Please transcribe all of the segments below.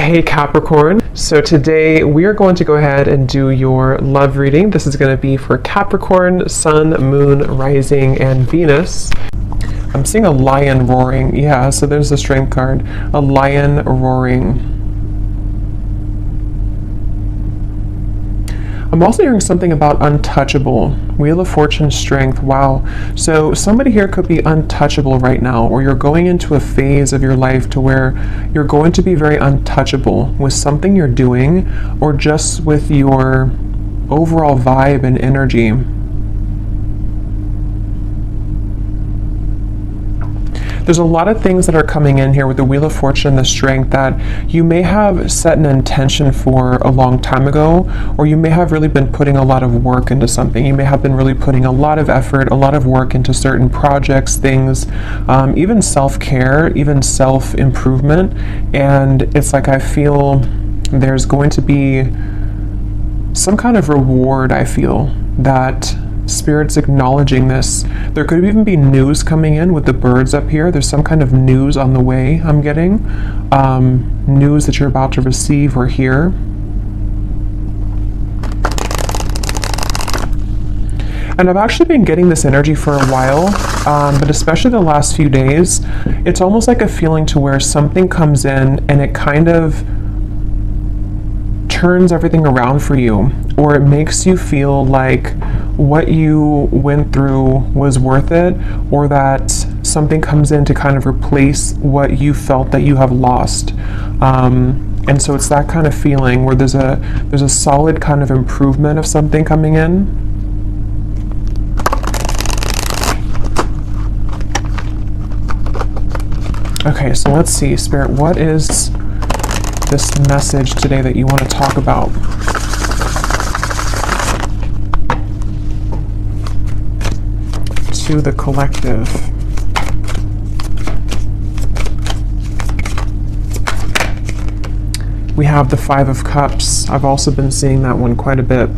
Hey Capricorn, so today we are going to go ahead and do your love reading. This is going to be for Capricorn, Sun, Moon, Rising, and Venus. I'm seeing a lion roaring. Yeah, so there's the strength card. A lion roaring. I'm also hearing something about untouchable. Wheel of Fortune, strength. Wow. So somebody here could be untouchable right now, or you're going into a phase of your life to where you're going to be very untouchable with something you're doing, or just with your overall vibe and energy. There's a lot of things that are coming in here with the Wheel of Fortune and the strength that you may have set an intention for a long time ago, or you may have really been putting a lot of work into something. You may have been really putting a lot of effort, a lot of work into certain projects, things, even self-care, even self-improvement. And it's like I feel there's going to be some kind of reward, I feel, that Spirit's acknowledging this. There could even be news coming in with the birds up here. There's some kind of news on the way, I'm getting. News that you're about to receive or hear. And I've actually been getting this energy for a while, but especially the last few days, it's almost like a feeling to where something comes in and it kind of turns everything around for you, or it makes you feel like what you went through was worth it, or that something comes in to kind of replace what you felt that you have lost. And so it's that kind of feeling where there's a solid kind of improvement of something coming in. Okay, so let's see, Spirit, what is this message today that you want to talk about? To the collective. We have the Five of Cups. I've also been seeing that one quite a bit.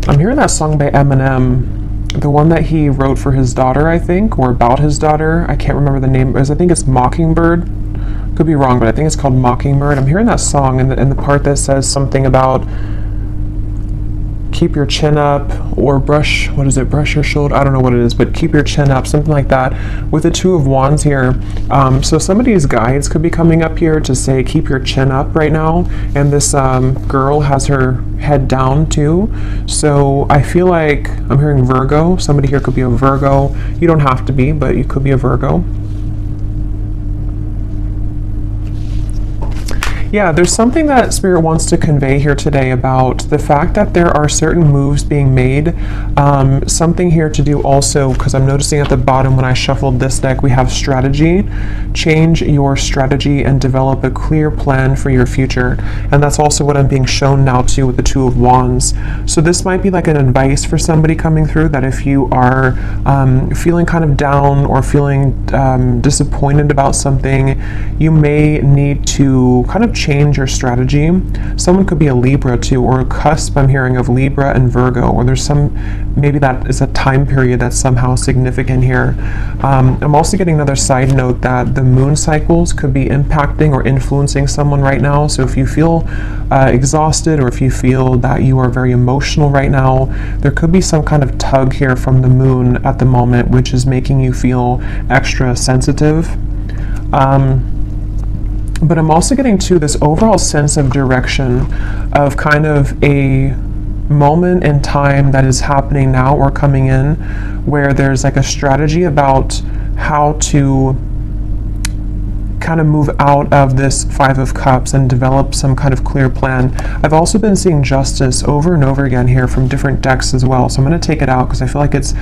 I'm hearing that song by Eminem, the one that he wrote for his daughter, I think, or about his daughter. I can't remember the name. I think it's Mockingbird. Could be wrong, but I think it's called Mockingbird. I'm hearing that song, and the part that says something about keep your chin up, or brush, what is it, brush your shoulder, I don't know what it is, but keep your chin up, something like that, with the Two of Wands here. So somebody's guides could be coming up here to say keep your chin up right now, and this girl has her head down too. So I feel like I'm hearing Virgo. Somebody here could be a Virgo. You don't have to be, but you could be a Virgo. Yeah, there's something that Spirit wants to convey here today about the fact that there are certain moves being made. Something here to do also, because I'm noticing at the bottom when I shuffled this deck, we have strategy. Change your strategy and develop a clear plan for your future. And that's also what I'm being shown now too with the Two of Wands. So this might be like an advice for somebody coming through, that if you are feeling kind of down or feeling disappointed about something, you may need to kind of change your strategy. Someone could be a Libra too, or a cusp, I'm hearing, of Libra and Virgo, or there's maybe that is a time period that's somehow significant here. I'm also getting another side note that the moon cycles could be impacting or influencing someone right now. So if you feel exhausted, or if you feel that you are very emotional right now, there could be some kind of tug here from the moon at the moment, which is making you feel extra sensitive. But I'm also getting to this overall sense of direction, of kind of a moment in time that is happening now or coming in, where there's like a strategy about how to kind of move out of this Five of Cups and develop some kind of clear plan. I've also been seeing Justice over and over again here from different decks as well. So I'm going to take it out because I feel like it's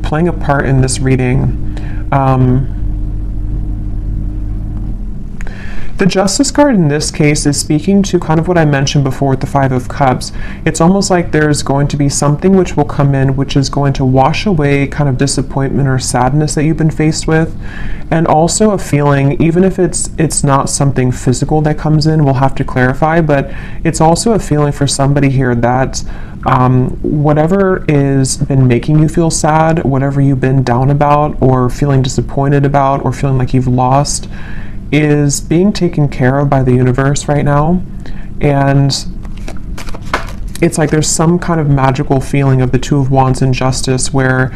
playing a part in this reading. The Justice card in this case is speaking to kind of what I mentioned before with the Five of Cups. It's almost like there's going to be something which will come in which is going to wash away kind of disappointment or sadness that you've been faced with, and also a feeling, even if it's not something physical that comes in, we'll have to clarify, but it's also a feeling for somebody here that Whatever is been making you feel sad, whatever you've been down about or feeling disappointed about or feeling like you've lost, is being taken care of by the universe right now. And it's like there's some kind of magical feeling of the Two of Wands and Justice where,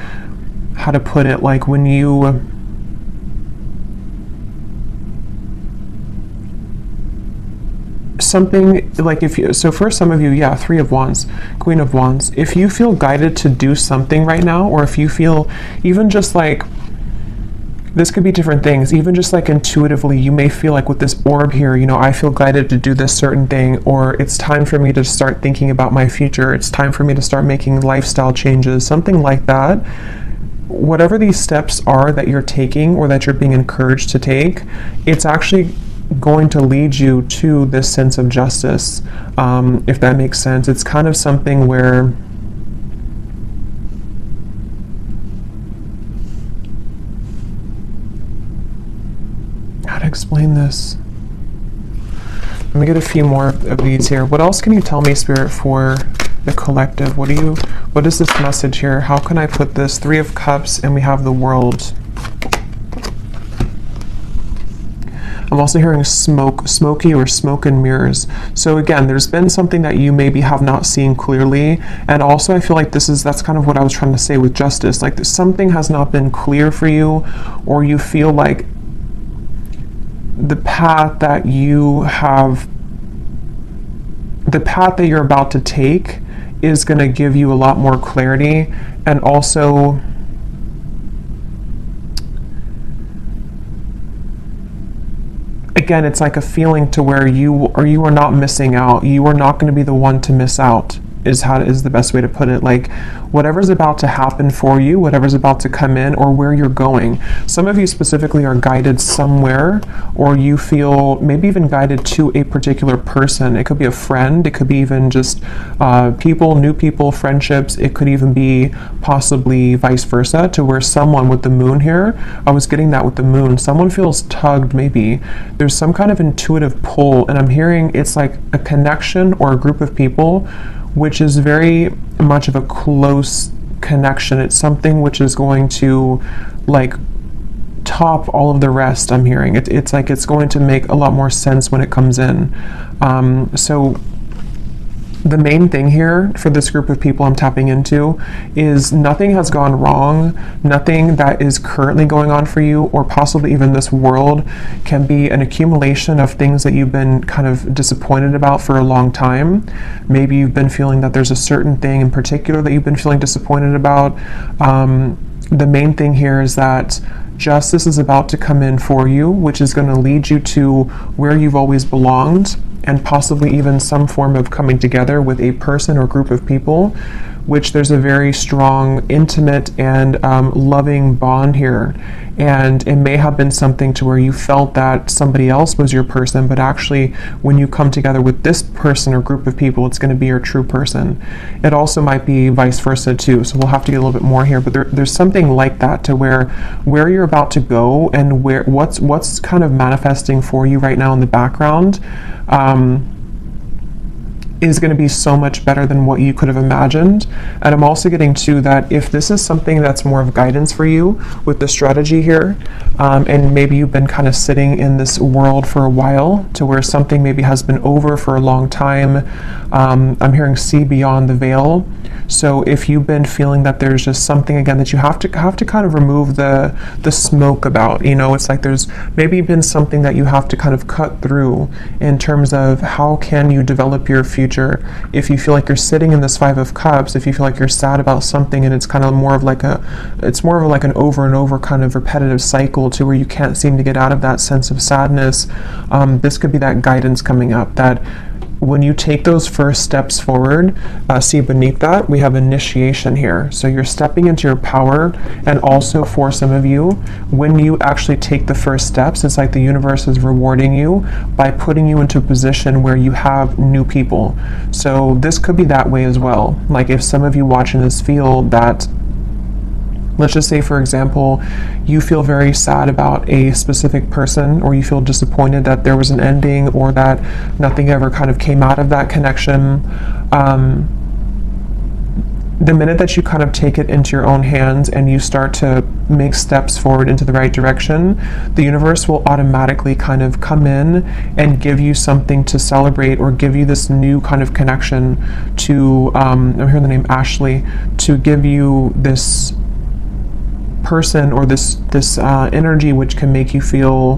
how to put it, like when you something like, if you, so for some of you, yeah, Three of Wands, Queen of Wands, if you feel guided to do something right now, or if you feel even just like, this could be different things, even just like intuitively, you may feel like with this orb here, you know, I feel guided to do this certain thing, or it's time for me to start thinking about my future, it's time for me to start making lifestyle changes, something like that. Whatever these steps are that you're taking or that you're being encouraged to take, it's actually going to lead you to this sense of justice, if that makes sense. It's kind of something where how to explain this? Let me get a few more of these here. What else can you tell me, Spirit, for the collective? What is this message here? How can I put this? Three of Cups, and we have the World. I'm also hearing smoky or smoke and mirrors. So again, there's been something that you maybe have not seen clearly. And also I feel like that's kind of what I was trying to say with justice. Like something has not been clear for you, or you feel like the path that you're about to take is going to give you a lot more clarity. And also again, it's like a feeling to where you are not missing out. You are not going to be the one to miss out, is the best way to put it. Like whatever's about to happen for you, whatever's about to come in, or where you're going. Some of you specifically are guided somewhere, or you feel maybe even guided to a particular person. It could be a friend, it could be even just new people, friendships. It could even be possibly vice versa, to where someone with the moon here, I was getting that with the moon, someone feels tugged maybe. There's some kind of intuitive pull, and I'm hearing it's like a connection or a group of people which is very much of a close connection. It's something which is going to like top all of the rest. I'm hearing it's like it's going to make a lot more sense when it comes in. So the main thing here for this group of people I'm tapping into is nothing has gone wrong. Nothing that is currently going on for you, or possibly even this world, can be an accumulation of things that you've been kind of disappointed about for a long time. Maybe you've been feeling that there's a certain thing in particular that you've been feeling disappointed about. The main thing here is that justice is about to come in for you, which is going to lead you to where you've always belonged, and possibly even some form of coming together with a person or group of people, which there's a very strong, intimate, and loving bond here. And it may have been something to where you felt that somebody else was your person, but actually when you come together with this person or group of people, it's going to be your true person. It also might be vice versa too, so we'll have to get a little bit more here, but there's something like that, to where you're about to go and what's kind of manifesting for you right now in the background is going to be so much better than what you could have imagined. And I'm also getting to that if this is something that's more of guidance for you with the strategy here, and maybe you've been kind of sitting in this world for a while, to where something maybe has been over for a long time. I'm hearing see beyond the veil. So if you've been feeling that there's just something again that you have to kind of remove the smoke about, you know, it's like there's maybe been something that you have to kind of cut through in terms of how can you develop your future. If you feel like you're sitting in this Five of Cups, if you feel like you're sad about something and it's kind of more of like an over and over kind of repetitive cycle to where you can't seem to get out of that sense of sadness, this could be that guidance coming up, that when you take those first steps forward, see beneath that, we have initiation here. So you're stepping into your power, and also for some of you, when you actually take the first steps, it's like the universe is rewarding you by putting you into a position where you have new people. So this could be that way as well. Like if some of you watching this feel that, let's just say, for example, you feel very sad about a specific person, or you feel disappointed that there was an ending, or that nothing ever kind of came out of that connection. This could be that guidance coming up, that when you take those first steps, it's like the universe is rewarding you by putting you into a position where you have new people. So this could be that way as well. Like if some of you watching this feel that, let's just say, for example, you feel very sad about a specific person, or you feel disappointed that there was an ending, or that nothing ever kind of came out of that connection. the minute that you kind of take it into your own hands and you start to make steps forward into the right direction, the universe will automatically kind of come in and give you something to celebrate, or give you this new kind of connection to, I'm hearing the name Ashley, to give you this person or this energy which can make you feel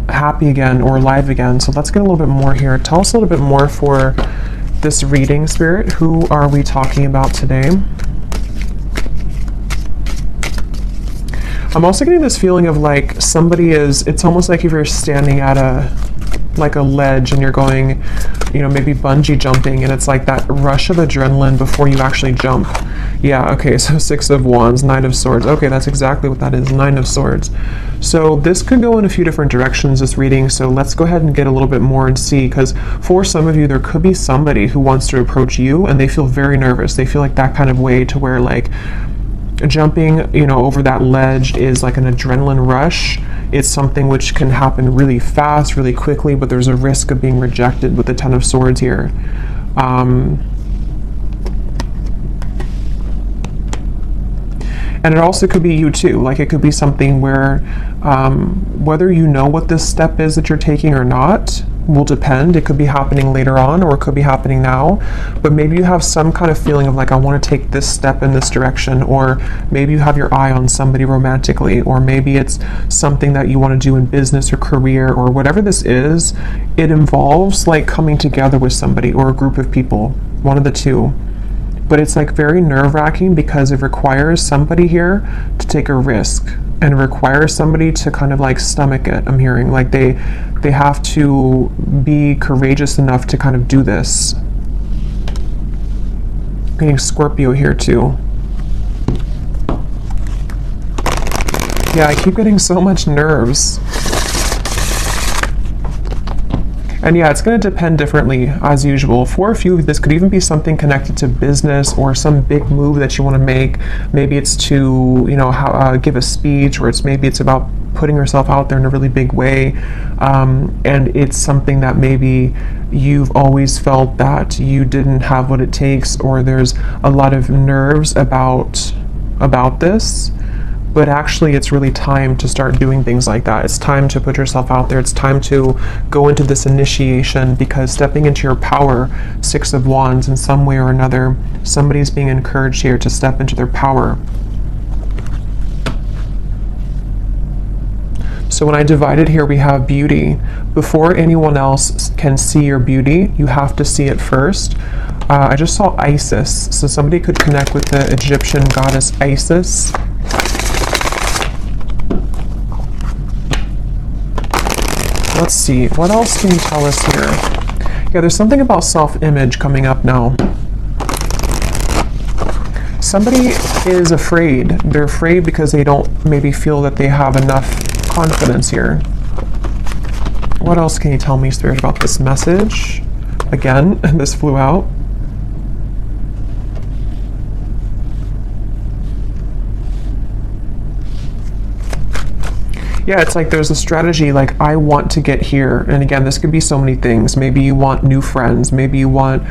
happy again or alive again. So let's get a little bit more here. Tell us a little bit more for this reading, Spirit. Who are we talking about today? I'm also getting this feeling of like somebody is, it's almost like if you're standing at a ledge and you're going, you know, maybe bungee jumping, and it's like that rush of adrenaline before you actually jump. Yeah, okay, so 6 of Wands, 9 of Swords. Okay, that's exactly what that is, 9 of Swords. So this could go in a few different directions, this reading, so let's go ahead and get a little bit more and see, because for some of you, there could be somebody who wants to approach you and they feel very nervous. They feel like that kind of way to where like jumping, you know, over that ledge is like an adrenaline rush. It's something which can happen really fast, really quickly, but there's a risk of being rejected with the 10 of Swords here. And it also could be you too. Like it could be something where whether you know what this step is that you're taking or not will depend. It could be happening later on, or it could be happening now, but maybe you have some kind of feeling of like, I want to take this step in this direction, or maybe you have your eye on somebody romantically, or maybe it's something that you want to do in business or career, or whatever this is. It involves like coming together with somebody or a group of people, one of the two. But it's like very nerve-wracking because it requires somebody here to take a risk, and it requires somebody to kind of like stomach it. I'm hearing like they have to be courageous enough to kind of do this. I'm getting Scorpio here too. Yeah, I keep getting so much nerves. And yeah, it's going to depend differently as usual. For a few, this could even be something connected to business or some big move that you want to make. Maybe it's to, you know, give a speech, or maybe it's about putting yourself out there in a really big way. And it's something that maybe you've always felt that you didn't have what it takes, or there's a lot of nerves about this. But actually, it's really time to start doing things like that. It's time to put yourself out there. It's time to go into this initiation, because stepping into your power, 6 of Wands, in some way or another, somebody's being encouraged here to step into their power. So when I divided here, we have beauty. Before anyone else can see your beauty, you have to see it first. I just saw Isis. So somebody could connect with the Egyptian goddess Isis. Let's see, what else can you tell us here? Yeah, there's something about self-image coming up now. Somebody is afraid. They're afraid because they don't maybe feel that they have enough confidence here. What else can you tell me, Spirit, about this message? Again, this flew out. Yeah, it's like there's a strategy, like I want to get here. And again, this could be so many things. Maybe you want new friends. Maybe you want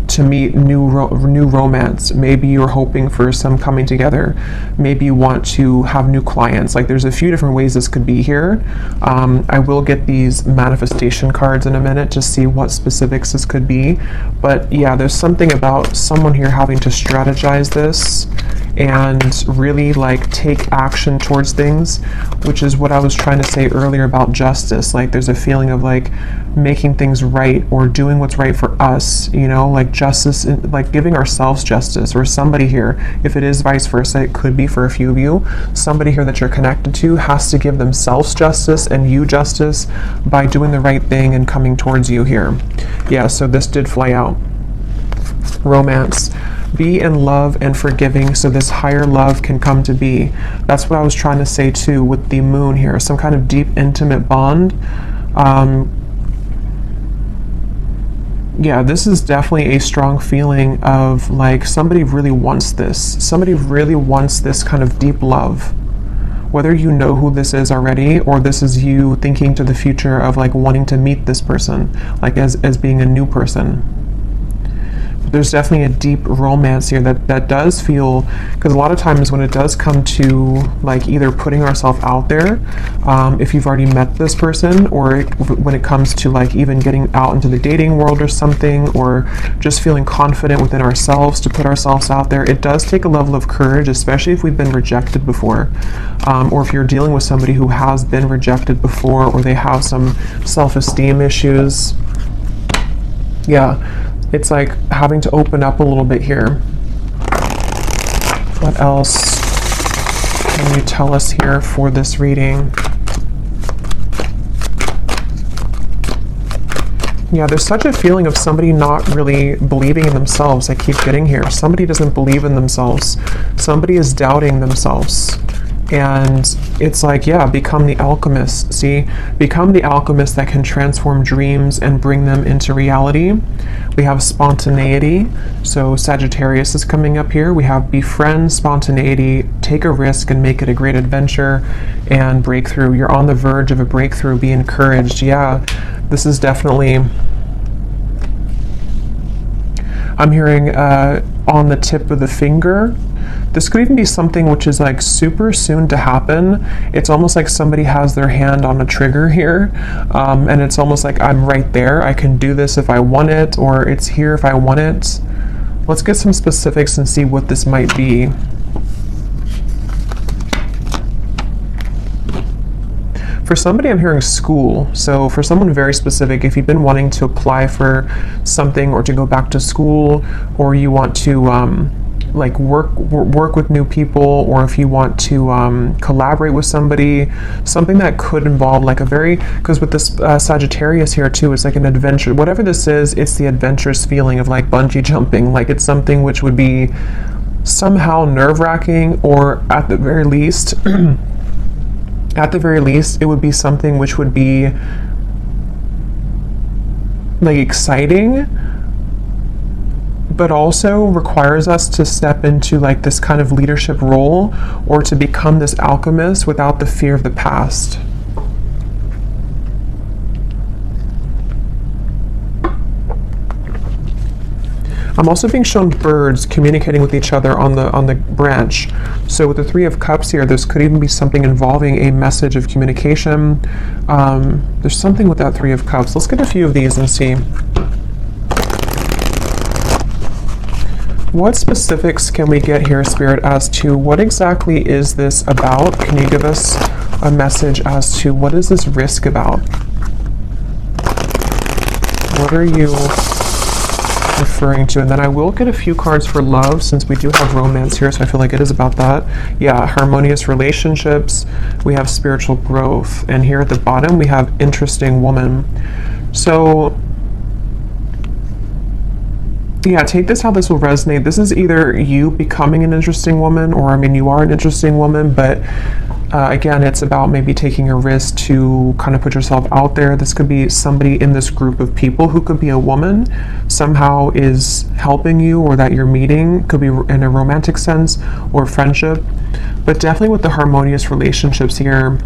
to meet new romance. Maybe you're hoping for some coming together. Maybe you want to have new clients. Like there's a few different ways this could be here. I will get these manifestation cards in a minute to see what specifics this could be. But yeah, there's something about someone here having to strategize this and really like take action towards things, which is what I was trying to say earlier about justice. Like there's a feeling of like making things right, or doing what's right for us, you know, like justice, like giving ourselves justice, or somebody here, if it is vice versa, it could be for a few of you, somebody here that you're connected to has to give themselves justice and you justice by doing the right thing and coming towards you here. Yeah, so this did fly out. Romance. Be in love and forgiving so this higher love can come to be. That's what I was trying to say too with the moon here. Some kind of deep, intimate bond. Yeah, this is definitely a strong feeling of like somebody really wants this. Somebody really wants this kind of deep love. Whether you know who this is already, or this is you thinking to the future of like wanting to meet this person, like as being a new person. There's definitely a deep romance here that does feel, because a lot of times when it does come to like either putting ourselves out there, if you've already met this person, or when it comes to like even getting out into the dating world or something, or just feeling confident within ourselves to put ourselves out there, it does take a level of courage, especially if we've been rejected before, or if you're dealing with somebody who has been rejected before, or they have some self-esteem issues. Yeah, it's like having to open up a little bit here. What else can you tell us here for this reading? Yeah, there's such a feeling of somebody not really believing in themselves. I keep getting here. Somebody doesn't believe in themselves. Somebody is doubting themselves. And it's like, yeah, become the alchemist. See, become the alchemist that can transform dreams and bring them into reality. We have spontaneity. So Sagittarius is coming up here. We have befriend spontaneity, take a risk and make it a great adventure, and breakthrough. You're on the verge of a breakthrough. Be encouraged. Yeah, this is definitely, I'm hearing on the tip of the finger. This could even be something which is like super soon to happen. It's almost like somebody has their hand on a trigger here, and it's almost like I'm right there. I can do this if I want it, or it's here if I want it. Let's get some specifics and see what this might be. For somebody, I'm hearing school. So for someone very specific, if you've been wanting to apply for something or to go back to school, or you want to like work with new people, or if you want to collaborate with somebody, something that could involve like a very, because with this Sagittarius here too, it's like an adventure. Whatever this is, it's the adventurous feeling of like bungee jumping. Like it's something which would be somehow nerve-wracking, or at the very least it would be something which would be like exciting, but also requires us to step into like this kind of leadership role, or to become this alchemist without the fear of the past. I'm also being shown birds communicating with each other on the branch. So with the Three of Cups here, this could even be something involving a message of communication. There's something with that Three of Cups. Let's get a few of these and see. What specifics can we get here, Spirit, as to what exactly is this about? Can you give us a message as to what is this risk about? What are you referring to? And then I will get a few cards for love, since we do have romance here, so I feel like it is about that. Yeah, harmonious relationships. We have spiritual growth. And here at the bottom, we have interesting woman. So yeah, take this how this will resonate. This is either you becoming an interesting woman, or I mean, you are an interesting woman, but again, it's about maybe taking a risk to kind of put yourself out there. This could be somebody in this group of people who could be a woman, somehow is helping you, or that you're meeting. Could be in a romantic sense or friendship, but definitely with the harmonious relationships here.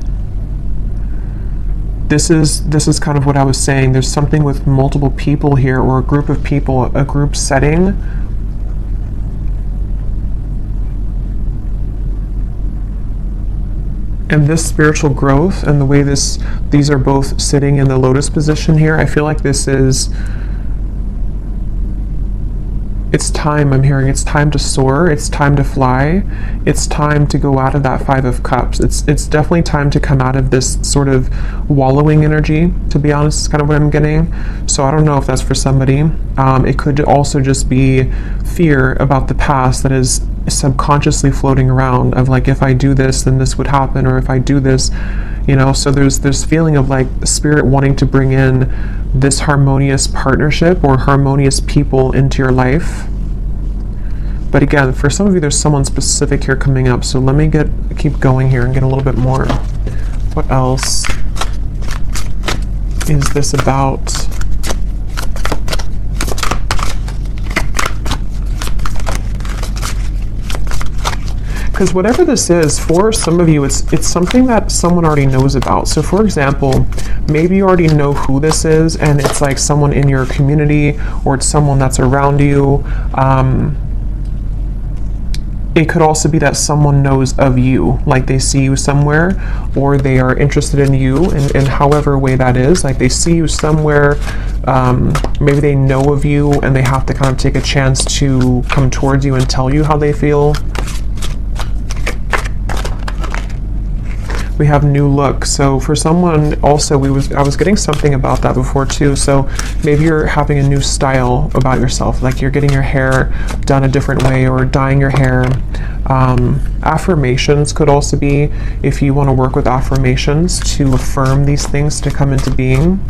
This is kind of what I was saying. There's something with multiple people here, or a group of people, a group setting. And this spiritual growth and the way these are both sitting in the lotus position here, I feel like this is, it's time. I'm hearing it's time to soar, it's time to fly, it's time to go out of that Five of Cups. It's definitely time to come out of this sort of wallowing energy, to be honest, is kind of what I'm getting. So I don't know if that's for somebody. It could also just be fear about the past that is subconsciously floating around, of like, if I do this, then this would happen, or if I do this, you know. So there's feeling of like the spirit wanting to bring in this harmonious partnership or harmonious people into your life. But again, for some of you, there's someone specific here coming up. So let me keep going here and get a little bit more. What else is this about? because whatever this is, for some of you, it's something that someone already knows about. So for example, maybe you already know who this is, and it's like someone in your community, or it's someone that's around you. It could also be that someone knows of you, like they see you somewhere, or they are interested in you in however way that is. Like they see you somewhere, maybe they know of you, and they have to kind of take a chance to come towards you and tell you how they feel. We have new look. So for someone also, I was getting something about that before too. So maybe you're having a new style about yourself, like you're getting your hair done a different way, or dyeing your hair. Affirmations could also be, if you want to work with affirmations to affirm these things to come into being.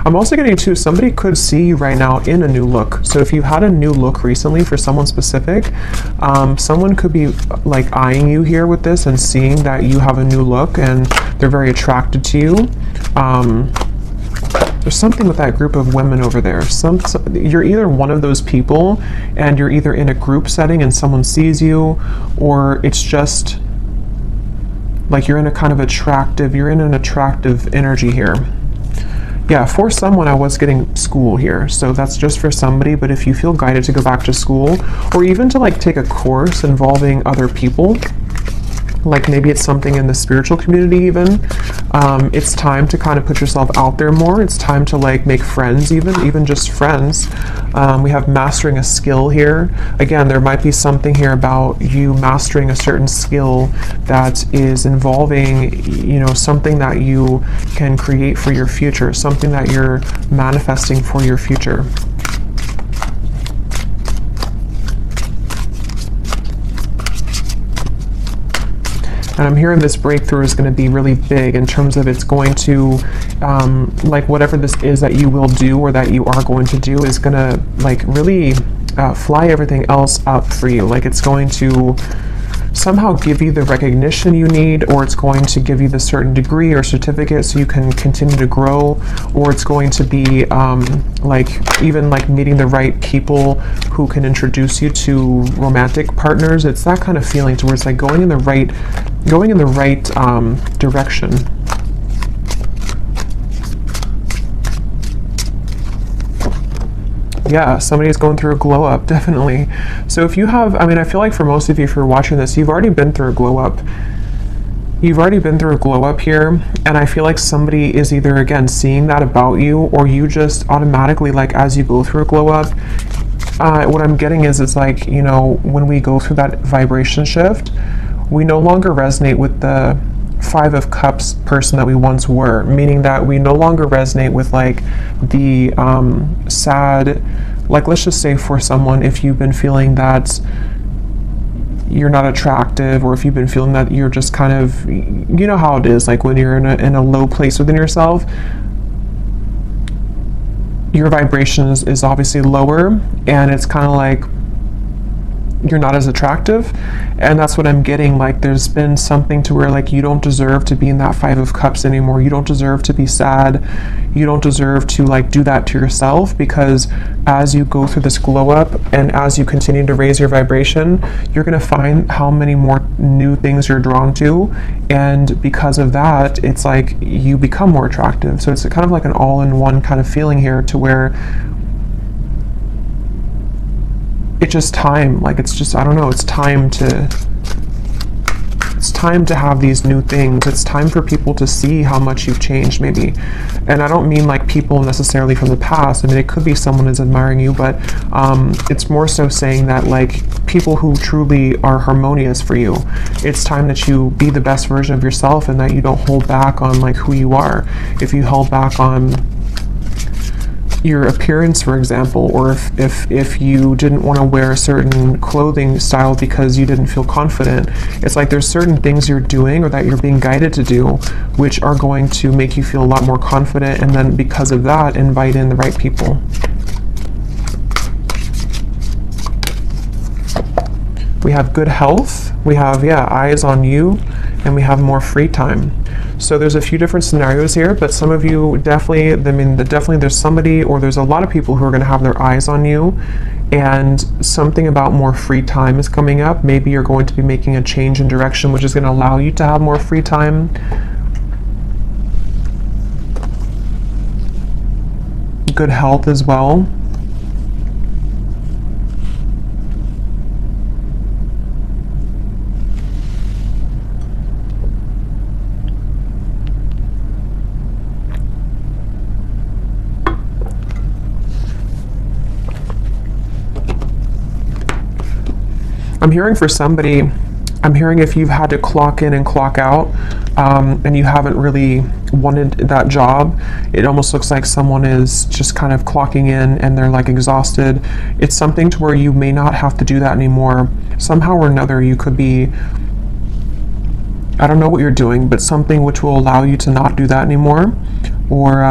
I'm also getting to, somebody could see you right now in a new look. So if you had a new look recently for someone specific, someone could be like eyeing you here with this and seeing that you have a new look and they're very attracted to you. There's something with that group of women over there. You're either one of those people, and you're either in a group setting and someone sees you, or it's just like you're in a kind of attractive, you're in an attractive energy here. Yeah, for someone, I was getting school here, so that's just for somebody. But if you feel guided to go back to school, or even to like take a course involving other people, like maybe it's something in the spiritual community even, it's time to kind of put yourself out there more. It's time to like make friends, even just friends. We have mastering a skill here. Again, there might be something here about you mastering a certain skill that is involving, you know, something that you can create for your future, something that you're manifesting for your future. And I'm hearing this breakthrough is going to be really big in terms of it's going to, like whatever this is that you will do or that you are going to do is going to like really fly everything else up for you. Like it's going to somehow give you the recognition you need, or it's going to give you the certain degree or certificate so you can continue to grow, or it's going to be like even like meeting the right people who can introduce you to romantic partners. It's that kind of feeling to where it's like going in the right direction. Yeah, somebody's going through a glow up, definitely. So if you have, I mean, I feel like for most of you, if you're watching this, you've already been through a glow up. You've already been through a glow up here, and I feel like somebody is either, again, seeing that about you, or you just automatically, like, as you go through a glow up, what I'm getting is, it's like, you know, when we go through that vibration shift, we no longer resonate with the Five of Cups person that we once were, meaning that we no longer resonate with like the sad, like let's just say for someone, if you've been feeling that you're not attractive, or if you've been feeling that you're just kind of, you know how it is, like when you're in a low place within yourself, your vibration is obviously lower, and it's kind of like you're not as attractive. And that's what I'm getting, like there's been something to where like you don't deserve to be in that Five of Cups anymore. You don't deserve to be sad. You don't deserve to like do that to yourself, because as you go through this glow up and as you continue to raise your vibration, you're going to find how many more new things you're drawn to, and because of that, it's like you become more attractive. So it's kind of like an all-in-one kind of feeling here, to where it's just time, like it's just, I don't know, it's time to have these new things. It's time for people to see how much you've changed, maybe. And I don't mean like people necessarily from the past. I mean, it could be someone is admiring you, but it's more so saying that like people who truly are harmonious for you, it's time that you be the best version of yourself, and that you don't hold back on like who you are. If you held back on your appearance, for example, or if you didn't want to wear a certain clothing style because you didn't feel confident, it's like there's certain things you're doing or that you're being guided to do which are going to make you feel a lot more confident, and then because of that, invite in the right people. We have good health. We have, yeah, eyes on you, and we have more free time. So there's a few different scenarios here, but some of you definitely, definitely there's somebody, or there's a lot of people who are going to have their eyes on you, and something about more free time is coming up. Maybe you're going to be making a change in direction, which is going to allow you to have more free time. Good health as well. I'm hearing for somebody, I'm hearing if you've had to clock in and clock out, and you haven't really wanted that job, it almost looks like someone is just kind of clocking in and they're like exhausted. It's something to where you may not have to do that anymore. Somehow or another, you could be, I don't know what you're doing, but something which will allow you to not do that anymore. Or,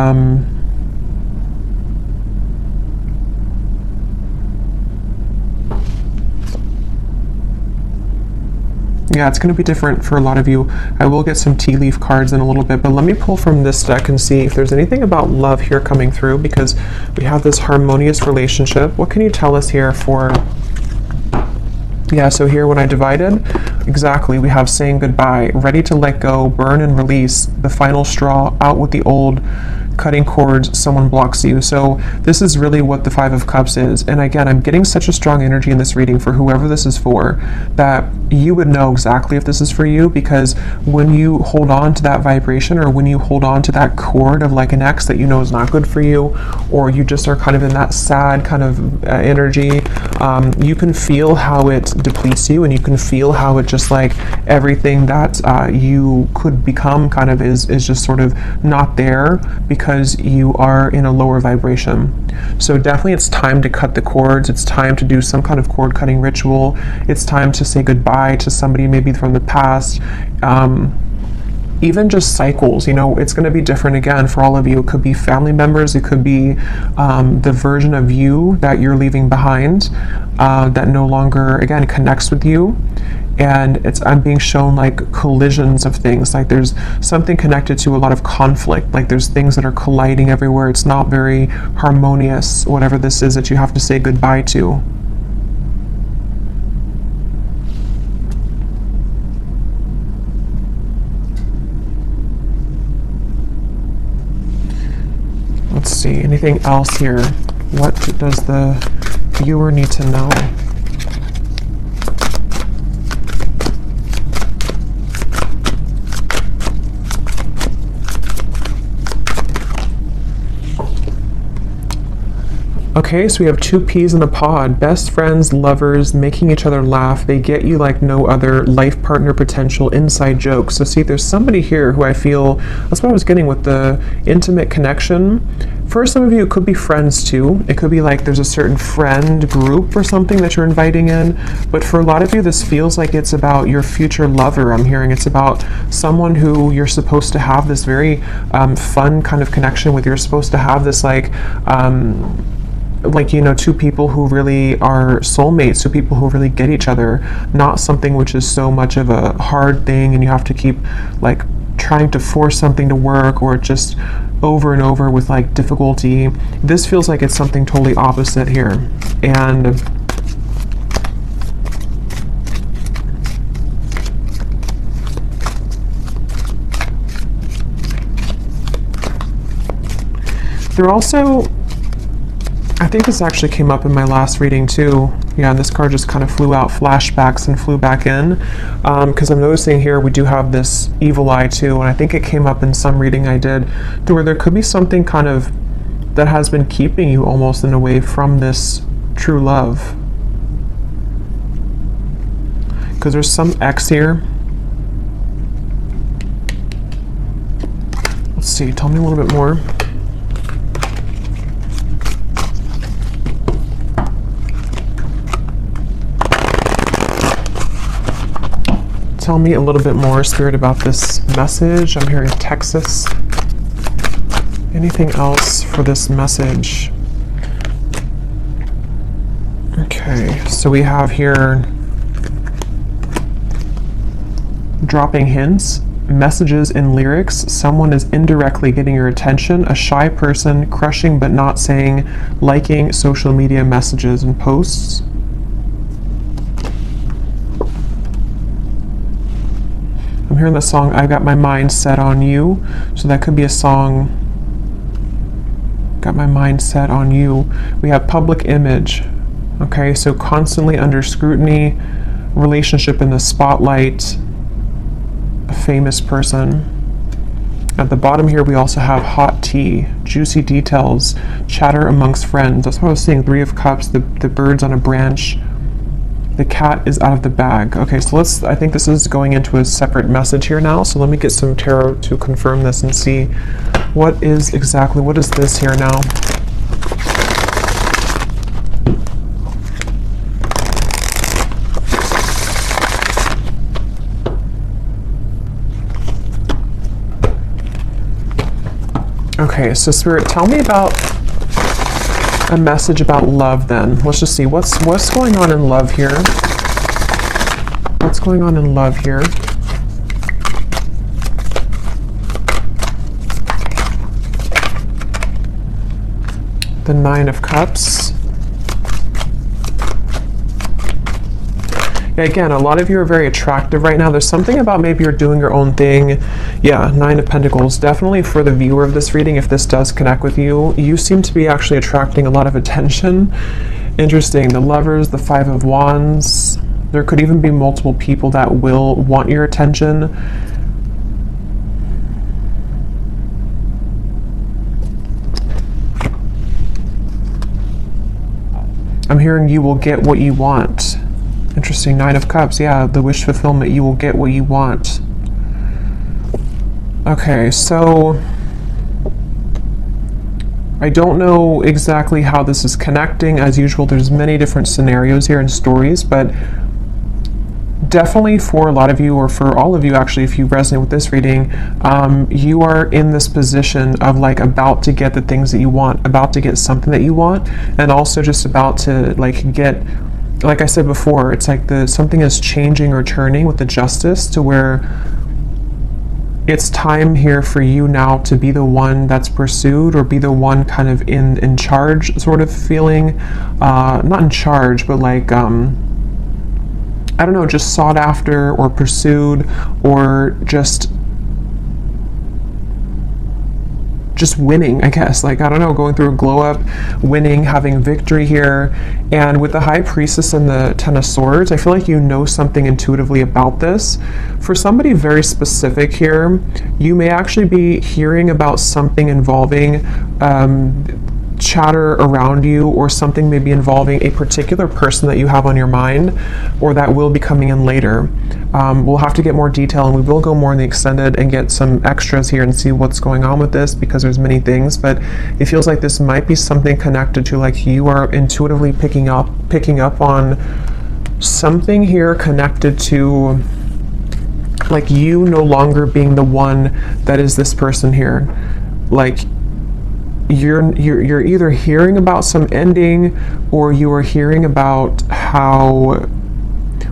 yeah, it's going to be different for a lot of you. I will get some tea leaf cards in a little bit, but let me pull from this deck and see if there's anything about love here coming through, because we have this harmonious relationship. What can you tell us here for... Yeah, so here when I divided, exactly, we have saying goodbye, ready to let go, burn and release, the final straw, out with the old, cutting cords, someone blocks you. So this is really what the Five of Cups is. And again, I'm getting such a strong energy in this reading for whoever this is for, that you would know exactly if this is for you, because when you hold on to that vibration, or when you hold on to that cord of like an ex that you know is not good for you, or you just are kind of in that sad kind of energy, you can feel how it depletes you, and you can feel how it just like everything that you could become kind of is just sort of not there, because you are in a lower vibration. So definitely it's time to cut the cords. It's time to do some kind of cord cutting ritual. It's time to say goodbye to somebody maybe from the past. Even just cycles, you know, it's going to be different again for all of you. It could be family members. It could be the version of you that you're leaving behind that no longer, again, connects with you. And I'm being shown like collisions of things, like there's something connected to a lot of conflict, like there's things that are colliding everywhere. It's not very harmonious, whatever this is that you have to say goodbye to. Let's see, anything else here? What does the viewer need to know? Okay, so we have two peas in a pod. Best friends, lovers, making each other laugh. They get you like no other. Life partner potential, inside jokes. So see, there's somebody here who I feel, that's what I was getting with the intimate connection. For some of you, it could be friends too. It could be like there's a certain friend group or something that you're inviting in. But for a lot of you, this feels like it's about your future lover. I'm hearing it's about someone who you're supposed to have this very fun kind of connection with. You're supposed to have this like, you know, two people who really are soulmates, two people who really get each other, not something which is so much of a hard thing and you have to keep like trying to force something to work, or just over and over with like difficulty. This feels like it's something totally opposite here. And they're also, I think this actually came up in my last reading too. Yeah, this card just kind of flew out, flashbacks, and flew back in. Because I'm noticing here we do have this evil eye too, and I think it came up in some reading I did, to where there could be something kind of that has been keeping you almost in a way from this true love. Because there's some X here. Let's see, tell me a little bit more. Tell me a little bit more, Spirit, about this message. I'm hearing Texas. Anything else for this message? Okay, so we have here dropping hints, messages in lyrics, someone is indirectly getting your attention, a shy person, crushing but not saying, liking social media messages and posts. I'm hearing the song, I Got My Mind Set on You, so that could be a song, got my mind set on you. We have public image, okay, so constantly under scrutiny, relationship in the spotlight, a famous person. At the bottom here we also have hot tea, juicy details, chatter amongst friends. That's what I was seeing, 3 of Cups, the birds on a branch. The cat is out of the bag. Okay, so I think this is going into a separate message here now, so let me get some tarot to confirm this and see what is this here now. Okay, so Spirit, tell me about a message about love then. Let's just see what's going on in love here. What's going on in love here? The 9 of Cups. Yeah, again, a lot of you are very attractive right now. There's something about maybe you're doing your own thing. Yeah, 9 of Pentacles. Definitely for the viewer of this reading, if this does connect with you, you seem to be actually attracting a lot of attention. Interesting. The Lovers, the 5 of Wands. There could even be multiple people that will want your attention. I'm hearing you will get what you want. Interesting. 9 of Cups. Yeah, the wish fulfillment. You will get what you want. Okay, so I don't know exactly how this is connecting. As usual, there's many different scenarios here and stories, but definitely for a lot of you, or for all of you actually, if you resonate with this reading, you are in this position of like about to get the things that you want, about to get something that you want, and also just about to like get, like I said before, it's like something is changing or turning with the Justice to where it's time here for you now to be the one that's pursued, or be the one kind of in charge sort of feeling, not in charge, but like, I don't know, just sought after or pursued, or just winning, I guess. Like, I don't know, going through a glow up, winning, having victory here. And with the High Priestess and the 10 of Swords, I feel like you know something intuitively about this. For somebody very specific here, you may actually be hearing about something involving chatter around you, or something maybe involving a particular person that you have on your mind, or that will be coming in later. We'll have to get more detail, and we will go more in the extended and get some extras here and see what's going on with this, because there's many things, but it feels like this might be something connected to, like, you are intuitively picking up on something here connected to, like, you no longer being the one that is this person here. Like, you're either hearing about some ending, or you are hearing about how,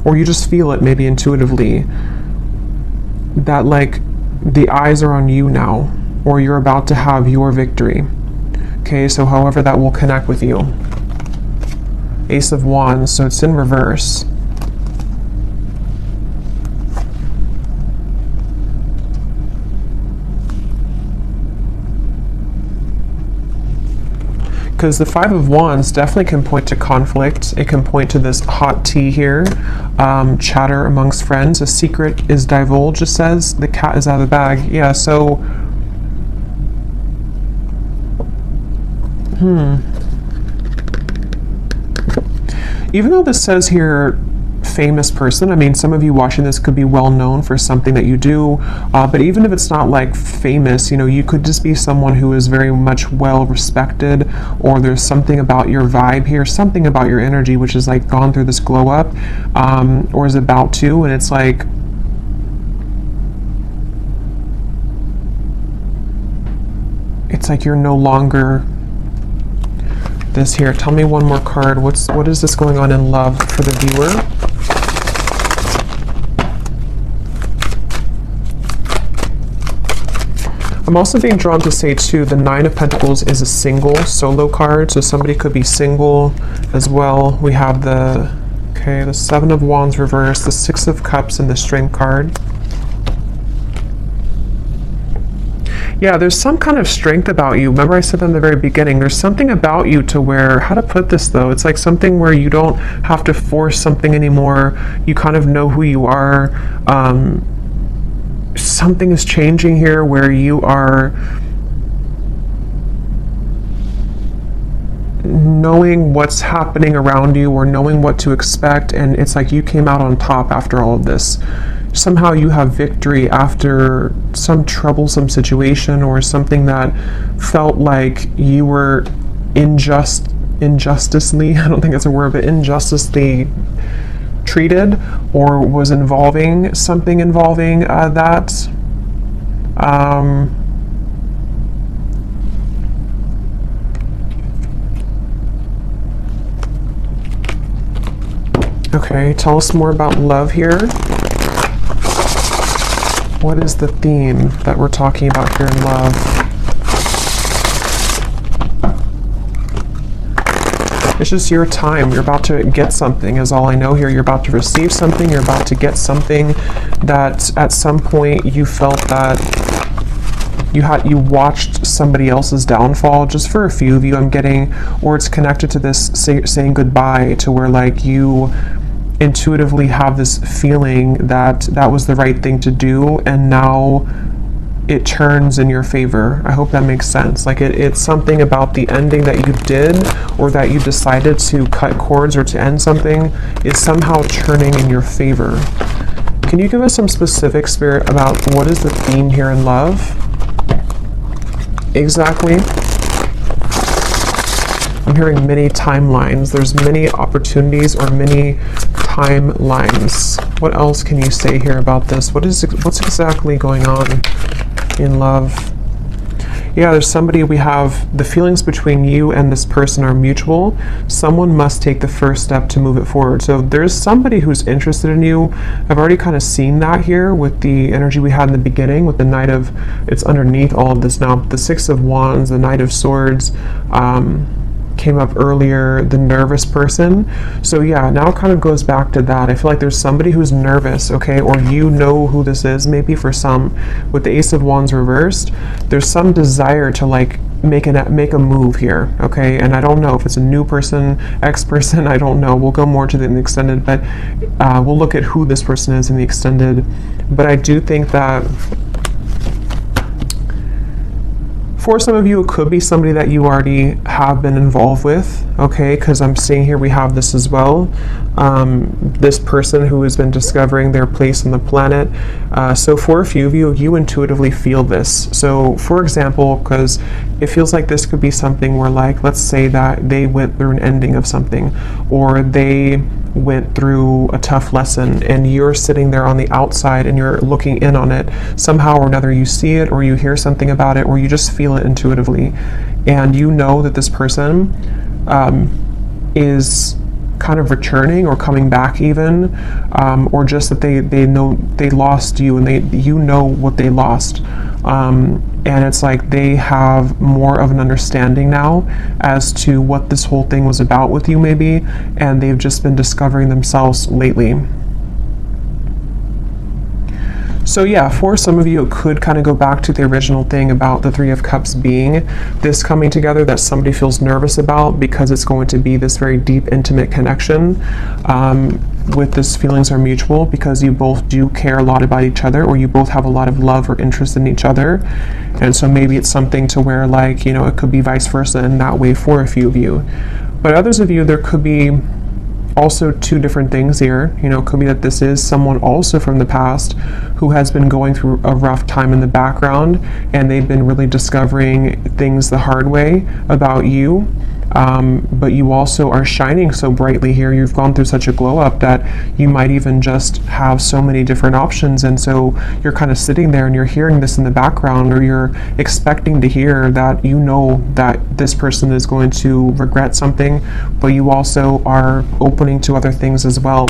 or you just feel it maybe intuitively, that like the eyes are on you now, or you're about to have your victory. Okay, so however that will connect with you. Ace of Wands, so it's in reverse. Because the 5 of Wands definitely can point to conflict. It can point to this hot tea here, chatter amongst friends. A secret is divulged, it says. The cat is out of the bag. Yeah, so... Even though this says here, famous person, I mean, some of you watching this could be well known for something that you do, but even if it's not like famous, you know, you could just be someone who is very much well respected, or there's something about your vibe here, something about your energy which is like gone through this glow up, or is about to, and it's like you're no longer this here. Tell me one more card. What is this going on in love for the viewer? I'm also being drawn to say too, the Nine of Pentacles is a single solo card, so somebody could be single as well. We have the Seven of Wands reversed, the Six of Cups, and the Strength card. Yeah, there's some kind of strength about you. Remember I said that in the very beginning, there's something about you to where, how to put this though, it's like something where you don't have to force something anymore. You kind of know who you are. Something is changing here where you are knowing what's happening around you or knowing what to expect, and it's like you came out on top after all of this. Somehow you have victory after some troublesome situation or something that felt like you were injusticely, I don't think that's a word, but injusticely treated, or was involving something involving that. Okay, tell us more about love here. What is the theme that we're talking about here in love? It's just your time. You're about to get something is all I know here. You're about to receive something. You're about to get something that at some point you felt that you watched somebody else's downfall. Just for a few of you, I'm getting, or it's connected to this saying goodbye, to where like you intuitively have this feeling that that was the right thing to do, and now it turns in your favor. I hope that makes sense. Like it's something about the ending that you did, or that you decided to cut cords or to end something, is somehow turning in your favor. Can you give us some specific, Spirit, about what is the theme here in love? Exactly. I'm hearing many timelines. There's many opportunities or many timelines. What else can you say here about this? What's exactly going on in love? Yeah, there's somebody, we have the feelings between you and this person are mutual. Someone must take the first step to move it forward. So there's somebody who's interested in you. I've already kind of seen that here with the energy we had in the beginning with the Knight of, it's underneath all of this now, the Six of Wands, the Knight of Swords, came up earlier, the nervous person. So yeah, now it kind of goes back to that. I feel like there's somebody who's nervous, okay, or you know who this is, maybe for some. With the Ace of Wands reversed, there's some desire to like make a move here, okay? And I don't know if it's a new person, ex-person, I don't know. We'll go more to the extended, but we'll look at who this person is in the extended. But I do think that for some of you, it could be somebody that you already have been involved with, okay? Because I'm seeing here we have this as well. This person who has been discovering their place on the planet. So for a few of you, you intuitively feel this. So for example, because it feels like this could be something where, like, let's say that they went through an ending of something, or they went through a tough lesson, and you're sitting there on the outside and you're looking in on it. Somehow or another you see it, or you hear something about it, or you just feel it intuitively, and you know that this person is kind of returning or coming back even, or just that they know they lost you, and you know what they lost, and it's like they have more of an understanding now as to what this whole thing was about with you maybe, and they've just been discovering themselves lately. So yeah, for some of you, it could kind of go back to the original thing about the Three of Cups being this coming together that somebody feels nervous about, because it's going to be this very deep, intimate connection with this feelings are mutual, because you both do care a lot about each other, or you both have a lot of love or interest in each other. And so maybe it's something to where, like, you know, it could be vice versa in that way for a few of you. But others of you, there could be also two different things here. You know, it could be that this is someone also from the past who has been going through a rough time in the background, and they've been really discovering things the hard way about you. But you also are shining so brightly here. You've gone through such a glow up that you might even just have so many different options, and so you're kind of sitting there and you're hearing this in the background, or you're expecting to hear that you know that this person is going to regret something, but you also are opening to other things as well.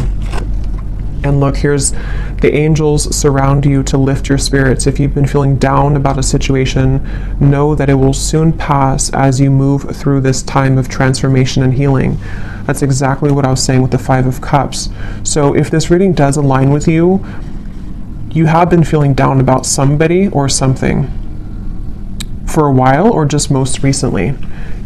And look, here's the angels surround you to lift your spirits. If you've been feeling down about a situation, know that it will soon pass as you move through this time of transformation and healing. That's exactly what I was saying with the Five of Cups. So if this reading does align with you, you have been feeling down about somebody or something for a while, or just most recently.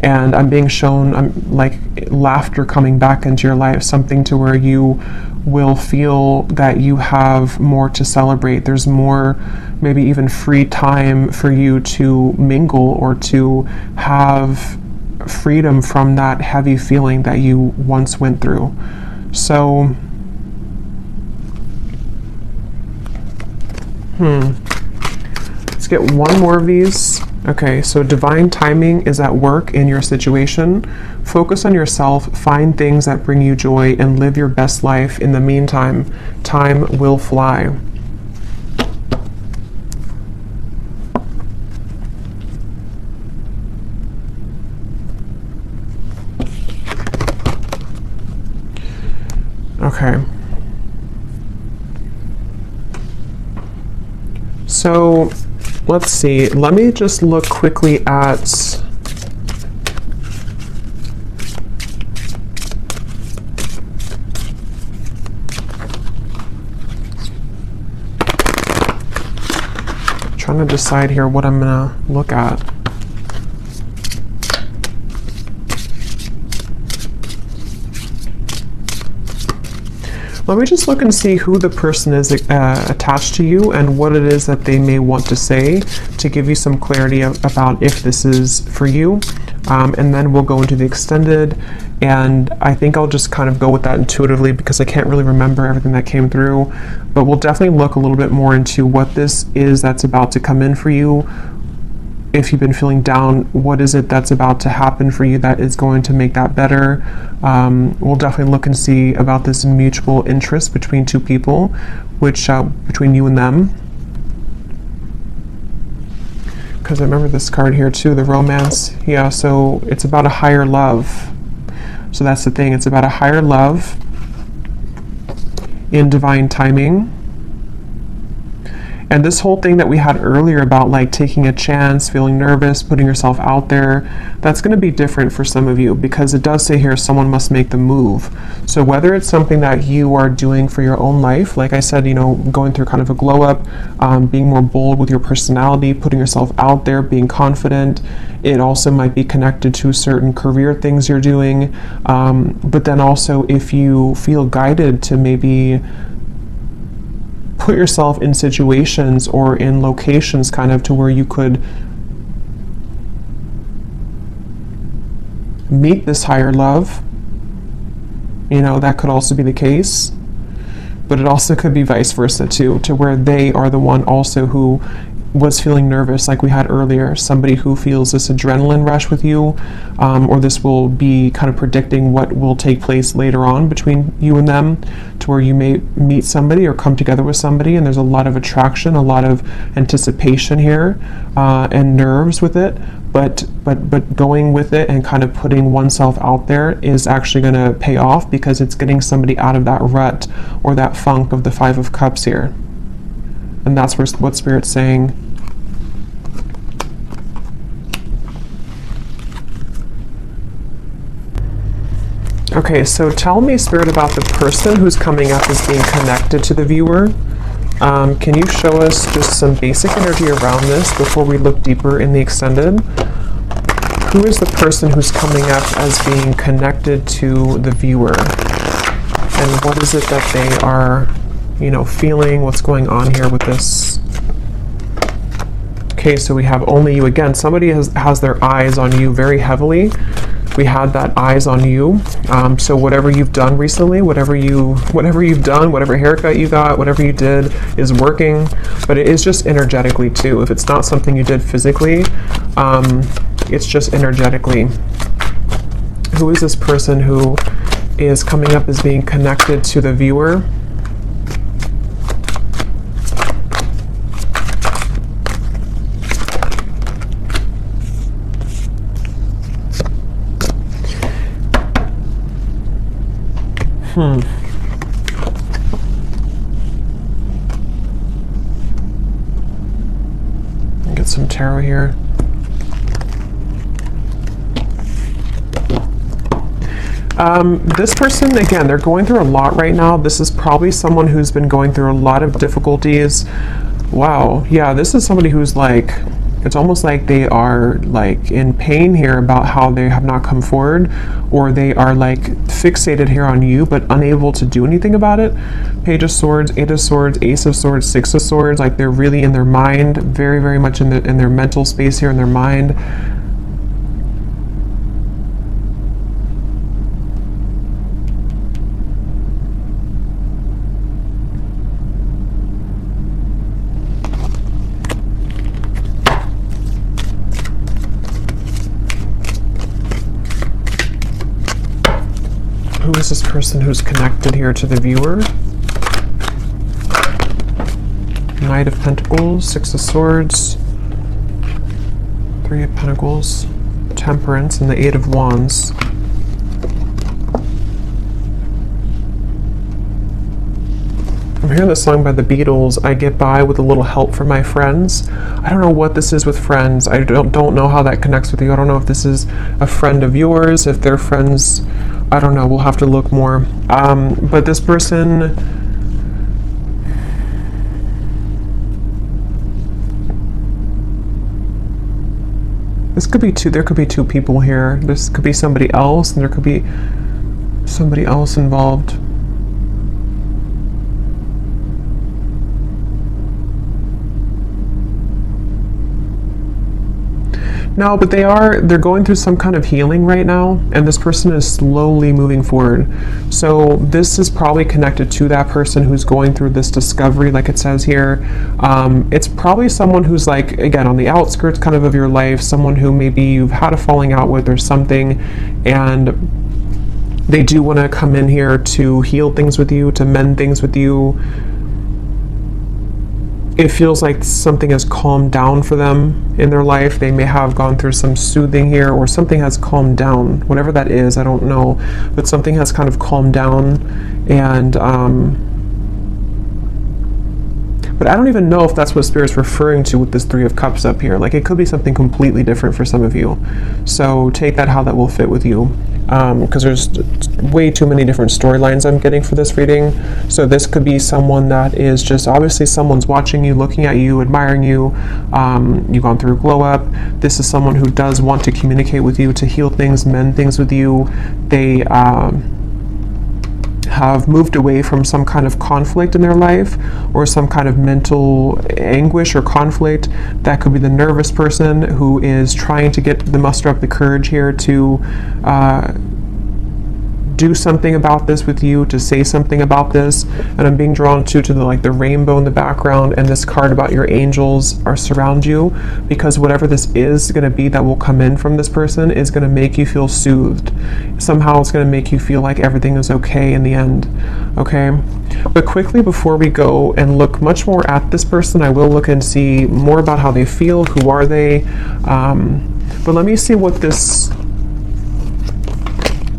And I'm being shown like laughter coming back into your life, something to where you will feel that you have more to celebrate. There's more, maybe even free time for you to mingle or to have freedom from that heavy feeling that you once went through. So, let's get one more of these. Okay, so divine timing is at work in your situation. Focus on yourself, find things that bring you joy, and live your best life. In the meantime, time will fly. Okay. So, let's see. Let me just look quickly at trying to decide here what I'm gonna look at. Let me just look and see who the person is attached to you and what it is that they may want to say to give you some clarity about if this is for you. And then we'll go into the extended, and I think I'll just kind of go with that intuitively because I can't really remember everything that came through. But we'll definitely look a little bit more into what this is that's about to come in for you. If you've been feeling down, what is it that's about to happen for you that is going to make that better? We'll definitely look and see about this mutual interest between two people, which between you and them. Because I remember this card here too, the romance. Yeah, so it's about a higher love. So that's the thing, it's about a higher love in divine timing. And this whole thing that we had earlier about like taking a chance, feeling nervous, putting yourself out there, that's going to be different for some of you because it does say here someone must make the move. So whether it's something that you are doing for your own life, like I said, you know, going through kind of a glow up, being more bold with your personality, putting yourself out there, being confident. It also might be connected to certain career things you're doing. But then also if you feel guided to maybe put yourself in situations or in locations kind of to where you could meet this higher love, you know, that could also be the case. But it also could be vice versa too, to where they are the one also who was feeling nervous like we had earlier, somebody who feels this adrenaline rush with you, or this will be kind of predicting what will take place later on between you and them, to where you may meet somebody or come together with somebody and there's a lot of attraction, a lot of anticipation here, and nerves with it, but going with it and kind of putting oneself out there is actually going to pay off because it's getting somebody out of that rut or that funk of the Five of Cups here. And that's what Spirit's saying. Okay, so tell me, Spirit, about the person who's coming up as being connected to the viewer. Can you show us just some basic energy around this before we look deeper in the extended? Who is the person who's coming up as being connected to the viewer? And what is it that they are, you know, feeling? What's going on here with this? Okay, so we have only you again. Somebody has their eyes on you very heavily. We had that eyes on you. So whatever you've done recently, whatever you've done, whatever haircut you got, whatever you did is working. But it is just energetically too. If it's not something you did physically, it's just energetically. Who is this person who is coming up as being connected to the viewer? get some tarot here. This person, again, they're going through a lot right now. This is probably someone who's been going through a lot of difficulties. Wow. Yeah, this is somebody who's like, it's almost like they are like in pain here about how they have not come forward, or they are like fixated here on you but unable to do anything about it. Page of Swords, Eight of Swords, Ace of Swords, Six of Swords. Like they're really in their mind, very, very much in their mental space here, in their mind. Who is this person who's connected here to the viewer? Knight of Pentacles, Six of Swords, Three of Pentacles, Temperance, and the Eight of Wands. I'm hearing this song by the Beatles, I Get By With a Little Help from My Friends. I don't know what this is with friends. I don't know how that connects with you. I don't know if this is a friend of yours, if they're friends. I don't know. We'll have to look more. But this person, this could be two. There could be two people here. This could be somebody else, and there could be somebody else involved. No, but they're going through some kind of healing right now, and this person is slowly moving forward. So this is probably connected to that person who's going through this discovery, like it says here. It's probably someone who's like, again, on the outskirts kind of your life, someone who maybe you've had a falling out with or something, and they do want to come in here to heal things with you, to mend things with you. It feels like something has calmed down for them in their life. They may have gone through some soothing here, or something has calmed down. Whatever that is, I don't know. But something has kind of calmed down. And, but I don't even know if that's what Spirit's referring to with this Three of Cups up here. Like, it could be something completely different for some of you. So take that how that will fit with you. Because there's way too many different storylines I'm getting for this reading. So this could be someone that is just, obviously someone's watching you, looking at you, admiring you. You've gone through a glow up. This is someone who does want to communicate with you, to heal things, mend things with you. They have moved away from some kind of conflict in their life, or some kind of mental anguish or conflict. That could be the nervous person who is trying to muster up the courage here to do something about this with you, to say something about this. And I'm being drawn to the rainbow in the background, and this card about your angels are surround you, because whatever this is going to be that will come in from this person is going to make you feel soothed. Somehow it's going to make you feel like everything is okay in the end. Okay, but quickly before we go and look much more at this person, I will look and see more about how they feel. Who are they? But let me see what this,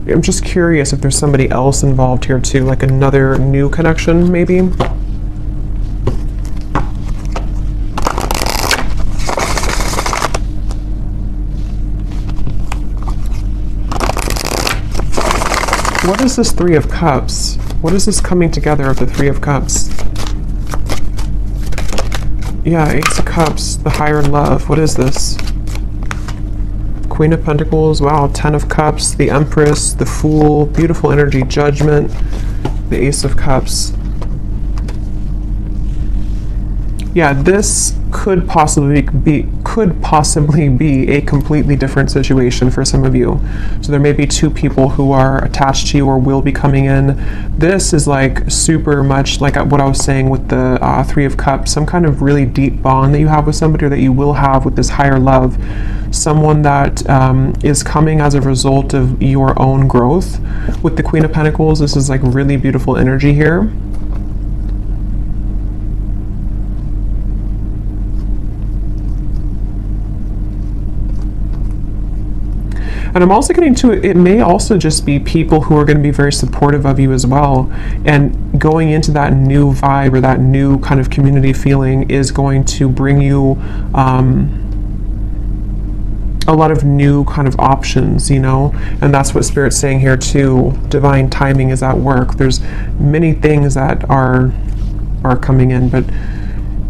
I'm just curious if there's somebody else involved here too, like another new connection maybe. What is this Three of Cups? What is this coming together of the Three of Cups? Yeah, Ace of Cups, the higher love. What is this? Queen of Pentacles, wow, Ten of Cups, the Empress, the Fool, beautiful energy, Judgment, the Ace of Cups. Yeah, this could possibly be a completely different situation for some of you. So there may be two people who are attached to you or will be coming in. This is like super much like what I was saying with the Three of Cups, some kind of really deep bond that you have with somebody, or that you will have with this higher love. Someone that is coming as a result of your own growth. With the Queen of Pentacles, this is like really beautiful energy here. And I'm also getting to it may also just be people who are going to be very supportive of you as well. And going into that new vibe or that new kind of community feeling is going to bring you a lot of new kind of options, you know, and that's what Spirit's saying here too. Divine timing is at work. There's many things that are coming in, but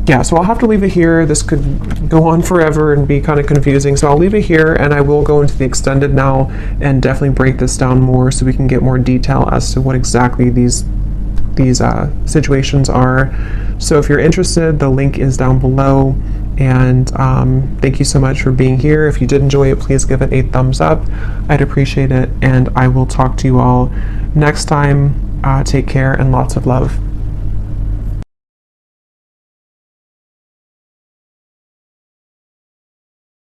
yeah, so I'll have to leave it here. This could go on forever and be kind of confusing, so I'll leave it here, and I will go into the extended now and definitely break this down more so we can get more detail as to what exactly these situations are. So if you're interested, the link is down below. And thank you so much for being here. If you did enjoy it, please give it a thumbs up. I'd appreciate it. And I will talk to you all next time. Take care and lots of love.